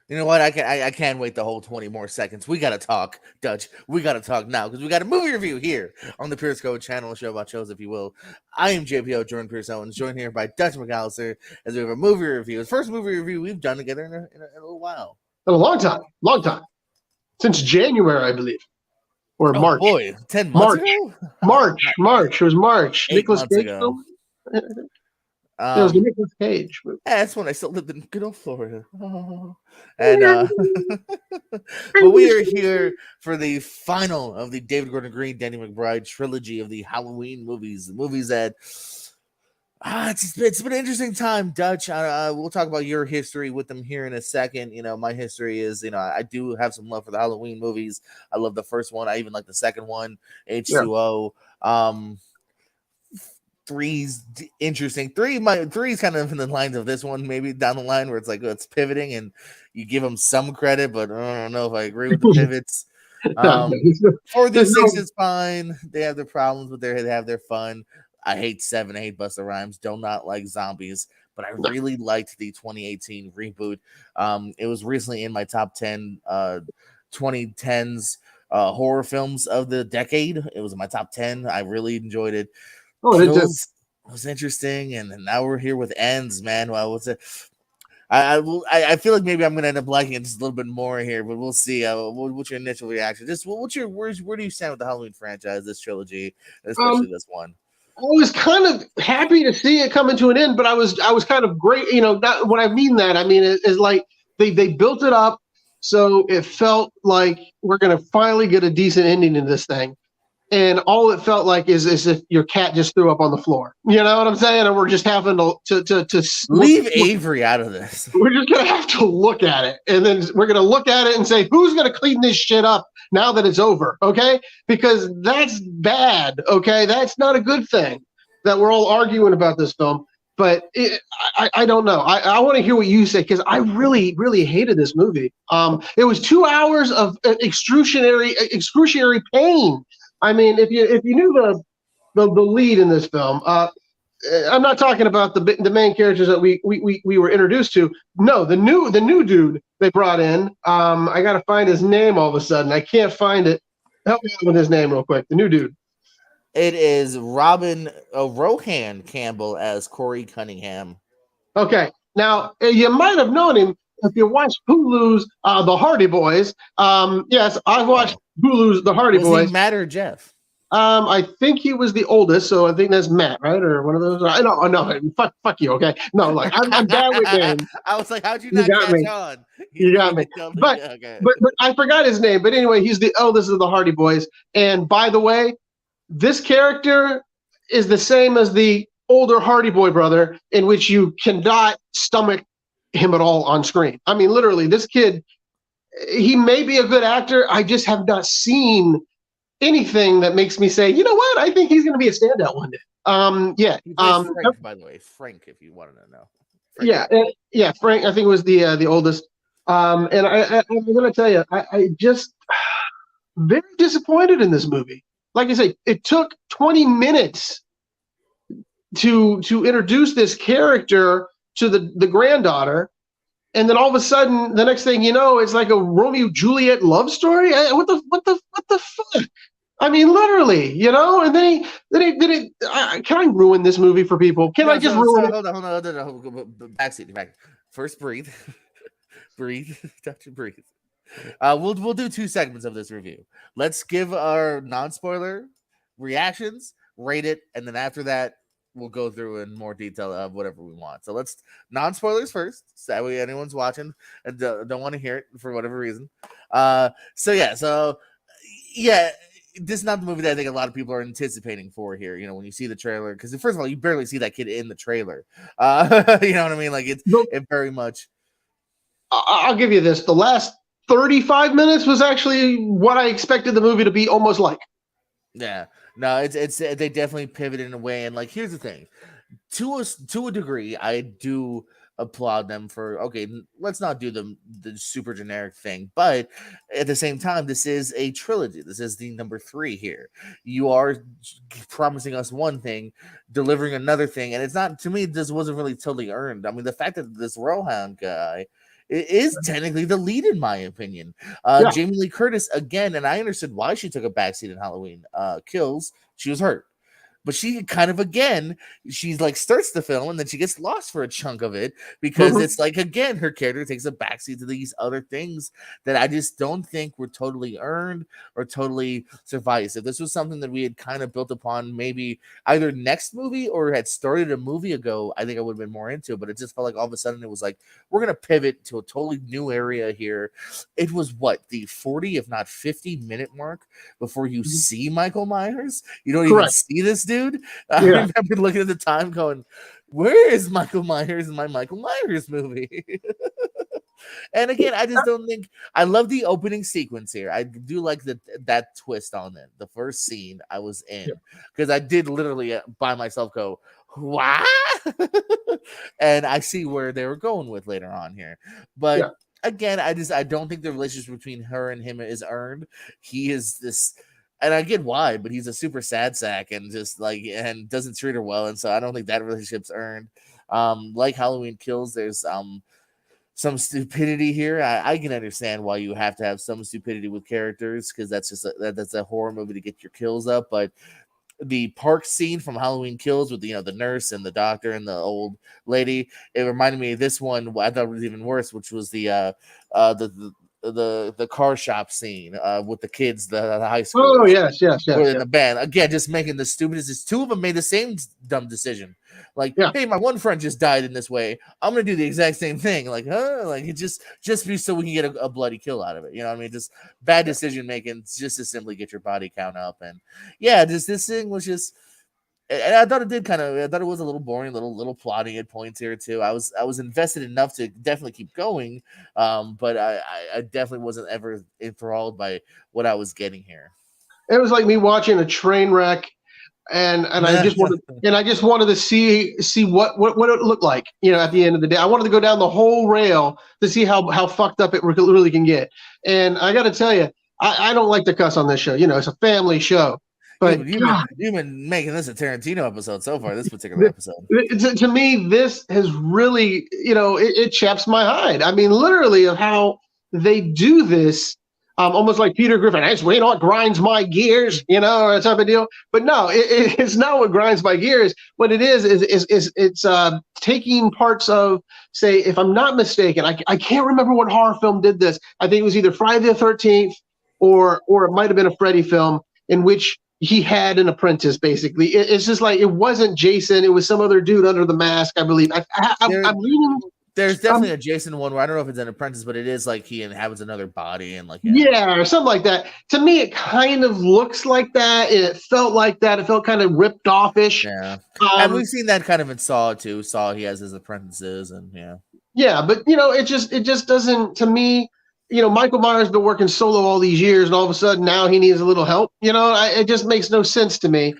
You know what? I can't wait the whole 20 more seconds. We gotta talk, Dutch. We gotta talk now because we got a movie review here on the Pierce Code channel, a show about shows, if you will. I am JPO Jordan Pierce Owens, joined here by Dutch McAllister as we have a movie review. It's the first movie review we've done together in a little while. In a long time. Since January, I believe. Or Oh March. boy, 10 months ago. March. It was March. 8 Nicolas months Cage ago. film? It was the Nicolas Cage movie. Yeah, that's when I still lived in good old Florida. And but we are here for the final of the David Gordon Green, Danny McBride trilogy of the Halloween movies. The movies that it's been an interesting time, Dutch. We'll talk about your history with them here in a second. You know, my history is, I do have some love for the Halloween movies. I love the first one. I even like the second one, H2O. Three's interesting. Three's kind of in the lines of this one, maybe down the line where it's like it's pivoting and you give them some credit, but I don't know if I agree with the pivots. 4 through 6 is fine. They have their problems, but they have their fun. I hate 7, I hate Busta Rhymes. Do not like zombies, but I really liked the 2018 reboot. It was recently in my top 10 2010s horror films of the decade. It was in my top 10. I really enjoyed it. Kills was interesting, and now we're here with Ends, man. Well, what's it? I feel like maybe I'm gonna end up liking it just a little bit more here, but we'll see. What's your initial reaction? Just where do you stand with the Halloween franchise, this trilogy, especially this one? I was kind of happy to see it coming to an end, but I was kind of great. Not, when I mean that, I mean is like they built it up so it felt like we're gonna finally get a decent ending to this thing. And all it felt like is if your cat just threw up on the floor. You know what I'm saying? And we're just having to leave Avery out of this. We're just gonna have to look at it, and then we're gonna look at it and say, "Who's gonna clean this shit up now that it's over?" Okay, because that's bad. Okay, that's not a good thing that we're all arguing about this film. But I don't know. I want to hear what you say because I really, really hated this movie. It was 2 hours of excruciating pain. I mean, if you knew the lead in this film, I'm not talking about the main characters that we were introduced to. No, the new dude they brought in. I got to find his name all of a sudden. I can't find it. Help me out with his name real quick. The new dude. It is Rohan Campbell as Corey Cunningham. Okay, now you might have known him if you watched Hulu's The Hardy Boys. Yes, I've watched Hulu's The Hardy Boys. Was he Matt or Jeff? I think he was the oldest, so I think that's Matt, right, or one of those. No, fuck you. Okay, no, like I'm bad with names. I was like, how'd you not catch on? You got me. But I forgot his name. But anyway, he's the eldest of the Hardy Boys. And by the way, this character is the same as the older Hardy Boy brother, in which you cannot stomach him at all on screen. I mean, literally, this kid, he may be a good actor. I just have not seen anything that makes me say, you know what, I think he's going to be a standout one day. Frank, by the way, Frank, if you wanted to know. Frank. Frank, I think was the oldest. And I'm going to tell you, I just very disappointed in this movie. Like I say, it took 20 minutes to introduce this character to the granddaughter, and then all of a sudden, the next thing you know, it's like a Romeo Juliet love story. What the fuck? I mean, literally, and then he. Can I ruin this movie for people? Can I just ruin it? Hold on. Backseat. First, breathe, breathe, touch and breathe. We'll do 2 segments of this review. Let's give our non-spoiler reactions, rate it, and then after that, we'll go through in more detail of whatever we want. So let's non-spoilers first, so that way anyone's watching and don't want to hear it for whatever reason. So this is not the movie that I think a lot of people are anticipating for here. When you see the trailer, because first of all, you barely see that kid in the trailer. You know what I mean? Like it very much. I'll give you this: the last 35 minutes was actually what I expected the movie to be, almost like. Yeah, no, it's they definitely pivoted in a way, and like here's the thing, to a degree, I do applaud them for let's not do the super generic thing, but at the same time, this is a trilogy. This is the number 3 here. You are promising us one thing, delivering another thing, and it's not, to me, this wasn't really totally earned. I mean, the fact that this Rohan guy is technically the lead in my opinion. Yeah. Jamie Lee Curtis again, and I understood why she took a backseat in Halloween Kills. She was hurt. But she kind of again, she's like starts the film and then she gets lost for a chunk of it because it's like again her character takes a backseat to these other things that I just don't think were totally earned or totally suffice. If this was something that we had kind of built upon, maybe either next movie or had started a movie ago, I think I would have been more into it. But it just felt like all of a sudden it was like we're gonna pivot to a totally new area here. It was what the 40, if not 50-minute mark before you see Michael Myers. You don't even see this dude. I remember looking at the time going, where is Michael Myers in my Michael Myers movie? And again, I just don't think I love the opening sequence here. I do like that twist on it. The first scene I was in because I did literally by myself go, what? And I see where they were going with later on here. But again, I don't think the relationship between her and him is earned. He is this, and I get why, but he's a super sad sack and just like and doesn't treat her well, and so I don't think that relationship's earned. Like Halloween Kills, there's some stupidity here. I can understand why you have to have some stupidity with characters because that's just that's a horror movie to get your kills up. But the park scene from Halloween Kills with the nurse and the doctor and the old lady, it reminded me of this one. I thought it was even worse, which was the car shop scene with the kids, the high school. Oh yes. In the band again, just making the stupidest. Two of them made the same dumb decision. Like, hey, my one friend just died in this way. I'm gonna do the exact same thing. Like, like it just be so we can get a bloody kill out of it. You know what I mean? Just bad decision making, just to simply get your body count up. And this thing was just. And I thought it did I thought it was a little boring, little plotting at points here too. I was invested enough to definitely keep going, but I definitely wasn't ever enthralled by what I was getting here. It was like me watching a train wreck, and I just wanted to see what it looked like. At the end of the day, I wanted to go down the whole rail to see how fucked up it really can get. And I got to tell you, I don't like to cuss on this show. It's a family show. But you've been making this a Tarantino episode so far, this particular episode. To me, this has really, it chaps my hide. I mean, literally, of how they do this, almost like Peter Griffin. It grinds my gears, that type of deal. But no, it's not what grinds my gears. What it is it's taking parts of, say, if I'm not mistaken, I can't remember what horror film did this. I think it was either Friday the 13th or it might have been a Freddy film in which he had an apprentice. Basically, it's just like it wasn't Jason; it was some other dude under the mask, I believe. I'm reading. There's definitely a Jason one where I don't know if it's an apprentice, but it is like he inhabits another body and like or something like that. To me, it kind of looks like that. And it felt like that. It felt kind of ripped off-ish. Yeah, and we've seen that kind of in Saw too. Saw he has his apprentices, and but it just doesn't, to me. Michael Myers has been working solo all these years, and all of a sudden now he needs a little help. It just makes no sense to me.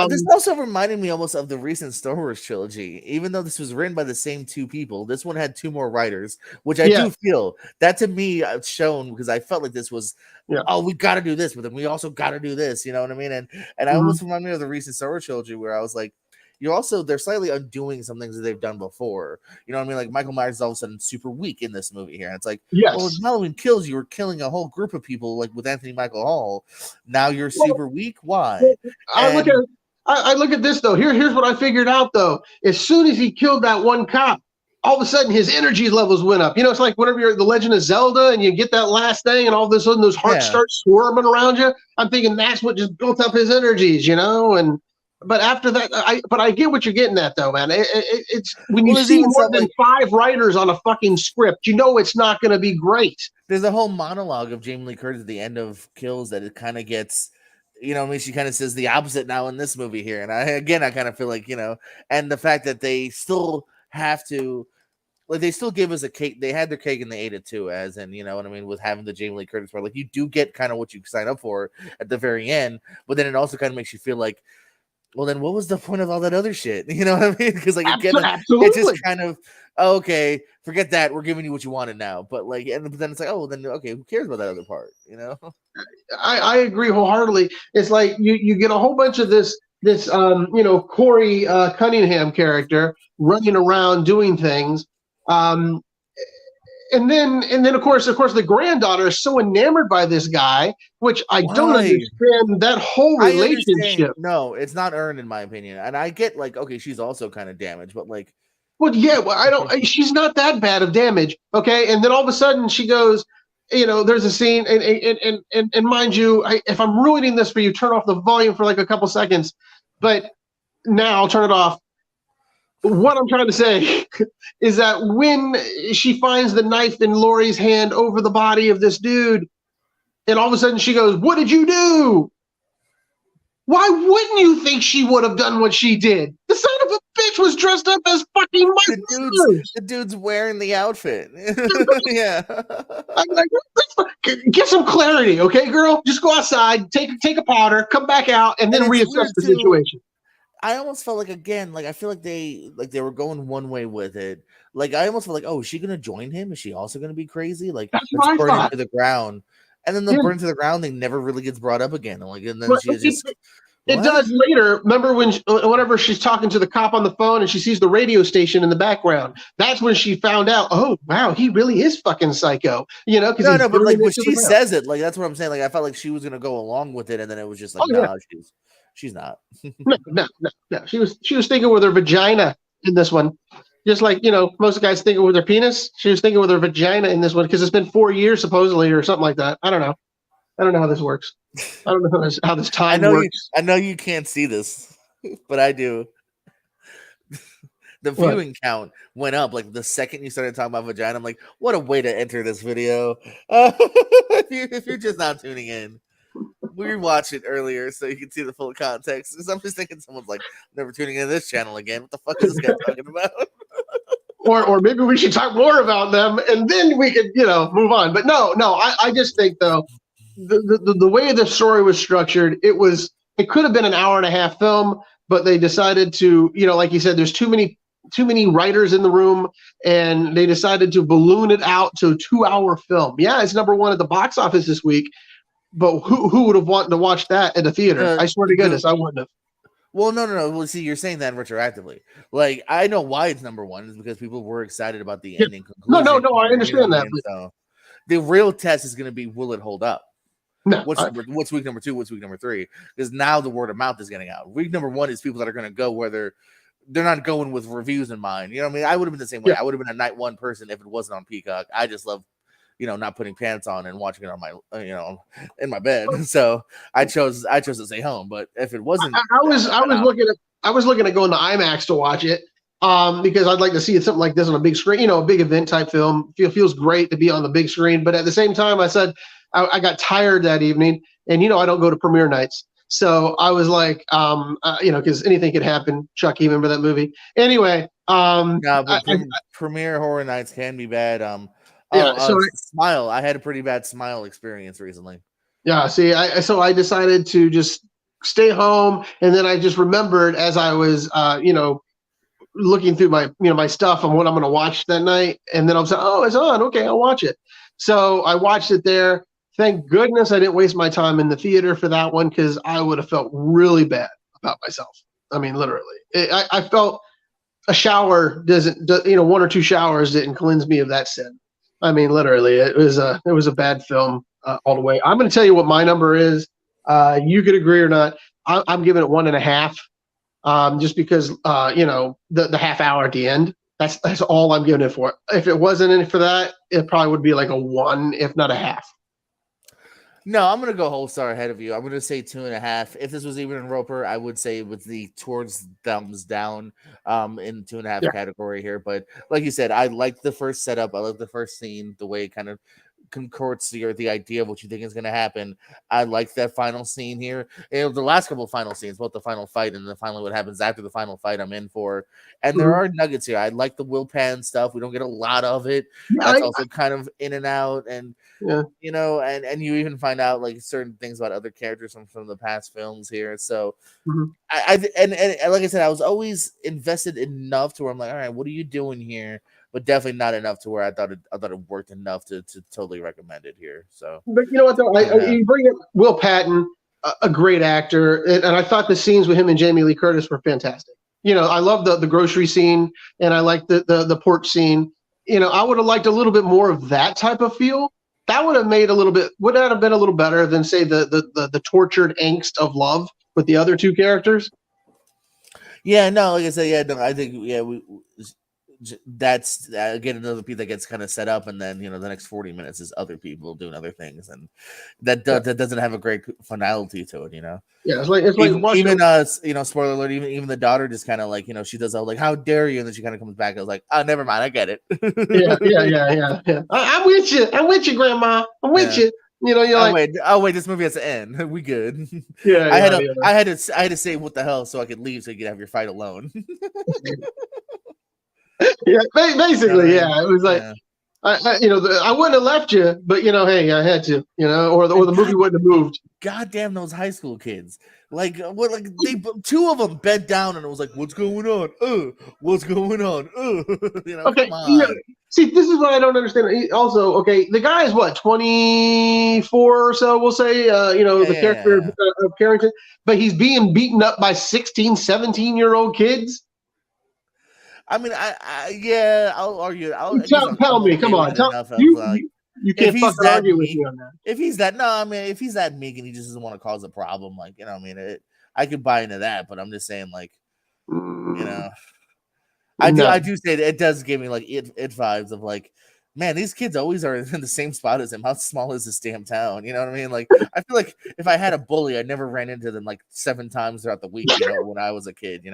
This also reminded me almost of the recent Star Wars trilogy. Even though this was written by the same two people, this one had two more writers, which I do feel that to me shown because I felt like this was, we got to do this, but then we also got to do this. You know what I mean? And I almost remind me of the recent Star Wars trilogy where I was like, they're slightly undoing some things that they've done before. You know what I mean? Like Michael Myers is all of a sudden super weak in this movie here. And it's like, well, in Halloween Kills, you were killing a whole group of people, like with Anthony Michael Hall. Now you're super weak. Why? I look at this though. Here's what I figured out though. As soon as he killed that one cop, all of a sudden his energy levels went up. It's like whenever you're The Legend of Zelda and you get that last thing and all of a sudden those hearts start swarming around you. I'm thinking that's what just built up his energies, But after that, I get what you're getting at, though, man. It's when you see more than 5 writers on a fucking script, it's not going to be great. There's a whole monologue of Jamie Lee Curtis at the end of Kills that it kind of gets, she kind of says the opposite now in this movie here. And I kind of feel like, and the fact that they still have to, like, they still give us a cake. They had their cake and they ate it too, as in, what I mean, with having the Jamie Lee Curtis part. Like, you do get kind of what you sign up for at the very end, but then it also kind of makes you feel like, well, then what was the point of all that other shit? You know what I mean? Because like again, it's just kind of okay, forget that. We're giving you what you wanted now. But like, and then it's like, oh, then okay, who cares about that other part? I agree wholeheartedly. It's like you get a whole bunch of this Corey Cunningham character running around doing things. and then of course the granddaughter is so enamored by this guy, which I don't Why? understand that whole I understand. relationship. No, it's not earned in my opinion. And I get like, okay, she's also kind of damaged, but like, Well, yeah, well, she's not that bad of damage, okay? And then all of a sudden she goes, there's a scene, and mind you, if I'm ruining this for you, turn off the volume for like a couple seconds. But now I'll turn it off. What I'm trying to say is that when she finds the knife in Lori's hand over the body of this dude, and all of a sudden she goes, "What did you do?" Why wouldn't you think she would have done what she did? The son of a bitch was dressed up as fucking the dude's wearing the outfit. Yeah. I'm like, get some clarity, okay, girl? Just go outside, take a powder, come back out, and then reassess the situation. I almost felt like, again, like I feel like they were going one way with it. Like I almost felt like, oh, is she gonna join him? Is she also gonna be crazy? Like let's burn him to the ground. And then the burn to the ground thing never really gets brought up again. And then she just it does later. Remember whenever she's talking to the cop on the phone and she sees the radio station in the background? That's when she found out, oh wow, he really is fucking psycho. Because no, but like when she says it, like that's what I'm saying. Like I felt like she was gonna go along with it, and then it was just like, she's not. No. She was thinking with her vagina in this one. Just like, most guys thinking with their penis. She was thinking with her vagina in this one because it's been 4 years supposedly or something like that. I don't know how this works. I don't know how this time works. I know you can't see this, but I do. The viewing count went up like the second you started talking about vagina. I'm like, what a way to enter this video. If you're just not tuning in, we watched it earlier so you can see the full context. Because I'm just thinking someone's like, never tuning in this channel again. What the fuck is this guy talking about? Or maybe we should talk more about them and then we could, move on. But no, I just think though, the way the story was structured, it could have been an hour and a half film, but they decided to, like you said, there's too many writers in the room, and they decided to balloon it out to a 2-hour film. Yeah, it's number one at the box office this week, but who would have wanted to watch that at a theater? I swear to goodness, I wouldn't have. Well, no. Well, see, you're saying that retroactively. Like, I know why it's number one is because people were excited about the ending conclusion. No, I understand that. So the real test is going to be, will it hold up? No, what's week number 2? What's week number 3? Because now the word of mouth is getting out. Week number 1 is people that are going to go whether they're not going with reviews in mind. You know what I mean? I would have been the same way. Yeah. I would have been a night one person if it wasn't on Peacock. I just love, not putting pants on and watching it on my, in my bed. So I chose to stay home. But if it wasn't, I was looking at going to IMAX to watch it. Because I'd like to see something like this on a big screen, a big event type film. Feels great to be on the big screen. But at the same time, I said I got tired that evening, and I don't go to premiere nights. So I was like, because anything could happen. Chuck, you remember that movie? Anyway, premiere horror nights can be bad. Smile. I had a pretty bad Smile experience recently. Yeah, see, so I decided to just stay home, and then I just remembered as I was, looking through my, my stuff and what I'm going to watch that night, and then I was like, oh, it's on. Okay, I'll watch it. So I watched it there. Thank goodness I didn't waste my time in the theater for that one, because I would have felt really bad about myself. I mean, literally, I felt a shower doesn't, 1 or 2 showers didn't cleanse me of that sin. I mean, literally, it was a bad film all the way. I'm going to tell you what my number is. You could agree or not. I'm giving it 1.5, just because the half hour at the end. That's all I'm giving it for. If it wasn't in it for that, it probably would be like a 1, if not a half. No, I'm gonna go whole star ahead of you. I'm gonna say 2.5. If this was even in Roper, I would say with the towards thumbs down in 2.5 category here. But like you said, I like the first setup. I like the first scene, the way it kind of concords to the idea of what you think is going to happen. I like that final scene here. The last couple of final scenes, both the final fight and then finally what happens after the final fight, I'm in for. And there are nuggets here. I like the Will Pan stuff. We don't get a lot of it. That's also kind of in and out, and and you even find out like certain things about other characters from the past films here. So I like I said, I was always invested enough to where I'm like, all right, what are you doing here? But definitely not enough to where I thought it worked enough to totally recommend it here. So, but you know what though, you bring up Will Patton, a great actor, and I thought the scenes with him and Jamie Lee Curtis were fantastic. I love the grocery scene, and I like the porch scene. I would have liked a little bit more of that type of feel. That would have been a little better than say the tortured angst of love with the other two characters. Yeah, no, like I said, yeah, no, I think that's again another piece that gets kind of set up, and then the next 40 minutes is other people doing other things, and that doesn't have a great finality to it. Yeah, it's like watching. Even spoiler alert, even the daughter just kind of like she does all like how dare you, and then she kind of comes back. I was like, oh, never mind, I get it. Yeah. I'm with you. I'm with you, Grandma. I'm with you. You're like, wait, this movie has to end. We good. Yeah, I had to say what the hell so I could leave so you could have your fight alone. Yeah, basically, yeah. It was like, I wouldn't have left you, but hey, I had to, or the movie wouldn't have moved. Goddamn those high school kids! Like what? Like two of them bent down and it was like, "What's going on? What's going on? Okay, come on." See, this is what I don't understand. Also, okay, the guy is what 24 or so. We'll say, the character of Carrington, but he's being beaten up by 16, 17-year-old kids. I mean, I'll argue. Tell me, come on, you can't fucking argue with me on that. If he's that meek and he just doesn't want to cause a problem, like I could buy into that. But I'm just saying, like, I do say that it does give me like it vibes of like, man, these kids always are in the same spot as him. How small is this damn town? You know what I mean? Like, I feel like if I had a bully, I never ran into them like 7 times throughout the week. When I was a kid,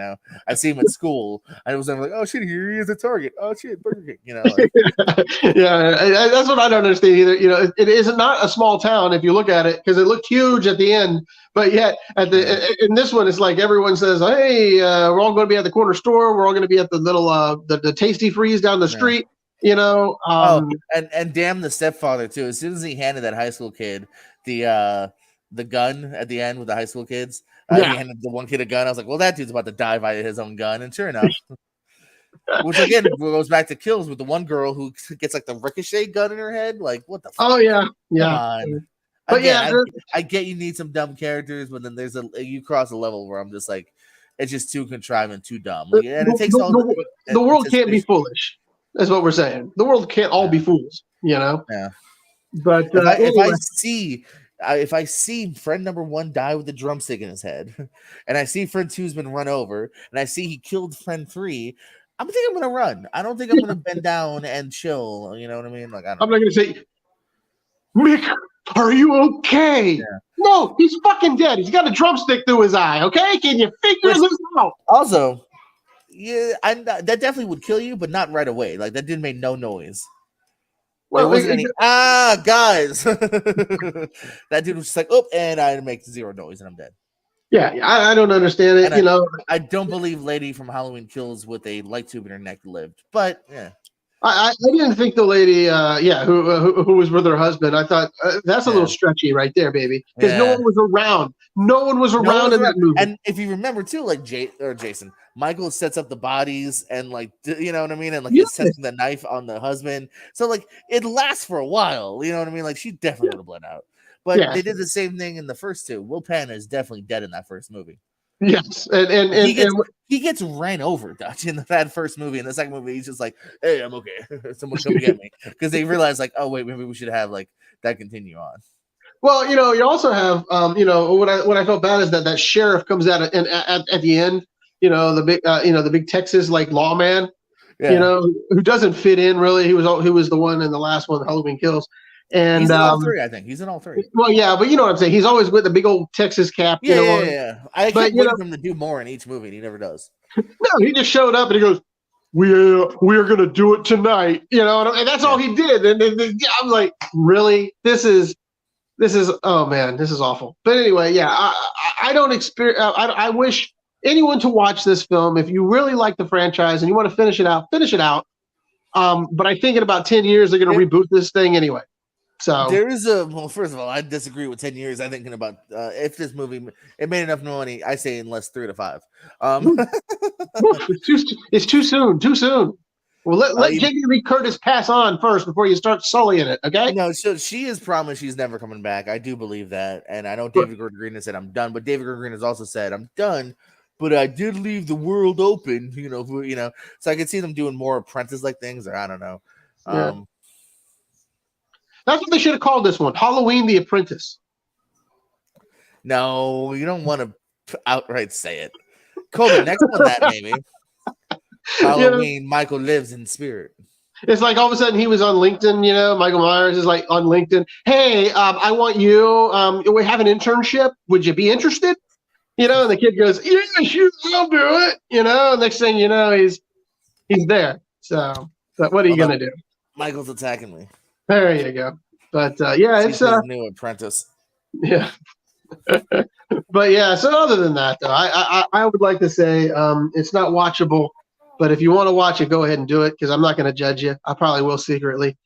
I see him at school. I was never like, oh shit, here he is at Target. Oh shit, Burger King. Like, yeah, that's what I don't understand either. It is not a small town if you look at it because it looked huge at the end, but yet in this one, it's like everyone says, hey, we're all going to be at the corner store. We're all going to be at the little the Tasty Freeze down the street. And damn the stepfather too. As soon as he handed that high school kid the gun at the end with the high school kids, he handed the one kid a gun. I was like, well, that dude's about to die by his own gun, and sure enough, which again goes back to Kills with the one girl who gets like the ricochet gun in her head. Like, what the? Oh yeah. Come on. But again, I get you need some dumb characters, but then you cross a level where I'm just like, it's just too contrived and too dumb. Like, and it takes the world can't be foolish. That's what we're saying. The world can't all be fools, Yeah. But if I see friend number 1 die with a drumstick in his head, and I see friend 2's been run over, and I see he killed friend 3, I'm gonna run. I don't think I'm gonna bend down and chill. You know what I mean? Like I'm not gonna say, Mick, are you okay? Yeah. No, he's fucking dead. He's got a drumstick through his eye. Okay, can you figure this out? Also. Yeah, that definitely would kill you, but not right away. Like that dude made no noise. Well, there wasn't any guys. That dude was just like, oh, and I make 0 noise and I'm dead. Yeah, I don't understand it. And I don't believe lady from Halloween Kills with a light tube in her neck lived, but yeah. I didn't think the lady, who was with her husband. I thought that's a little stretchy right there, baby, because no one was around. No one was around in that movie. And if you remember too, like Jason, Michael sets up the bodies and like you know what I mean, and like he's setting the knife on the husband. So like it lasts for a while. You know what I mean? Like she definitely would have bled out. But they did the same thing in the first 2. Will Pan is definitely dead in that first movie. Yes, and he gets ran over, Dutch, in that first movie. In the second movie, he's just like, "Hey, I'm okay. Someone come get me," because they realize, like, "Oh wait, maybe we should have like that continue on." Well, you also have, what I felt bad is that sheriff comes out at the end. The big Texas like lawman, who doesn't fit in really. He was the one in the last one, Halloween Kills. And he's in all 3, I think. He's in all 3. Well, yeah, but you know what I'm saying. He's always with the big old Texas cap. Yeah. I kept waiting for him to do more in each movie, and he never does. No, he just showed up and he goes, "We are gonna do it tonight," and that's all he did. And I'm like, really? This is oh man, this is awful. But anyway, yeah, I don't experience. I wish anyone to watch this film if you really like the franchise and you want to finish it out. Finish it out. But I think in about 10 years they're gonna reboot this thing anyway. So there is first of all, I disagree with 10 years. I'm thinking about if this movie it made enough money, I say in less 3 to 5. It's too soon. Too soon. Well, let Jamie Lee Curtis pass on first before you start sullying it, okay? No, so she has promised she's never coming back. I do believe that, and I know David Gordon Green has said I'm done, but David Gordon Green has also said I'm done, but I did leave the world open, so I could see them doing more apprentice like things, or I don't know. Yeah. Um, That's what they should have called this one. Halloween the Apprentice. no, you don't want to outright say it. Call the next one that maybe. You know, Halloween, Michael lives in spirit. it's like all of a sudden he was on LinkedIn, Michael Myers is like on LinkedIn. Hey, I want you, we have an internship. Would you be interested? And the kid goes, yeah, sure, I'll do it. Next thing you know, he's there. So what are you Hold going up, to do? Michael's attacking me. There you go. But yeah, She's it's his new apprentice. yeah. But yeah, so other than that, though, I would like to say it's not watchable. But if you want to watch it, go ahead and do it because I'm not going to judge you. I probably will secretly.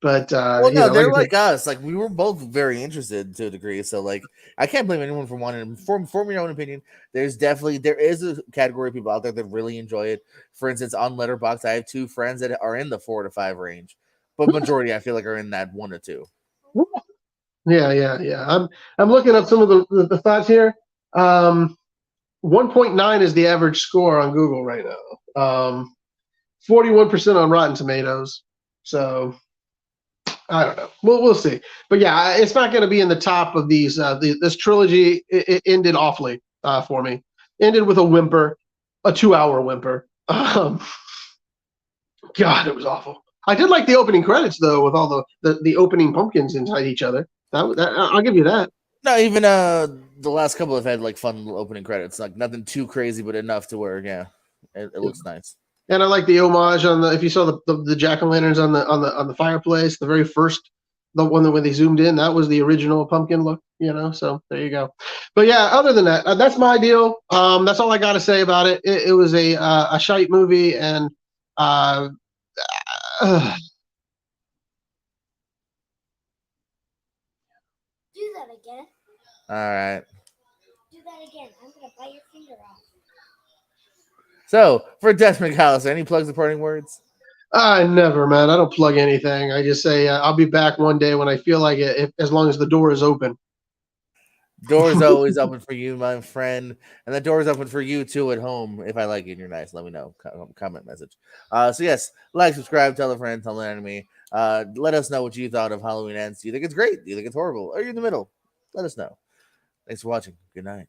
But Well, no, like they're I said, like us. Like we were both very interested to a degree. So like, I can't blame anyone for wanting to form your own opinion. There is a category of people out there that really enjoy it. For instance, on Letterboxd, I have 2 friends that are in the 4 to 5 range, but majority I feel like are in that 1 to 2. yeah. I'm looking up some of the thoughts here. 1.9 is the average score on Google right now. 41% on Rotten Tomatoes. So I don't know. We'll see. But yeah, it's not going to be in the top of these. This trilogy it ended awfully for me. Ended with a whimper, a 2-hour whimper. God, it was awful. I did like the opening credits though, with all the opening pumpkins inside each other. That I'll give you that. No, even the last couple have had like fun opening credits. Like nothing too crazy, but enough to where it looks nice. And I like the homage on the. If you saw the jack o' lanterns on the fireplace, the very first, the one that when they zoomed in, that was the original pumpkin look. So there you go. But yeah, other than that, that's my deal. That's all I got to say about it. It was a shite movie, and uh, Do that again. All right. Do that again. I'm gonna bite your finger off. So for Des McAllister, any plugs or parting words? I never, man. I don't plug anything. I just say I'll be back one day when I feel like it, as long as the door is open. Door's always open for you, my friend, and the door's open for you too at home. If I like it and you're nice, let me know. Comment message. So yes, like, subscribe, tell a friend, tell an enemy. Let us know what you thought of Halloween Ends. Do you think it's great? Do you think it's horrible? Are you in the middle? Let us know. Thanks for watching. Good night.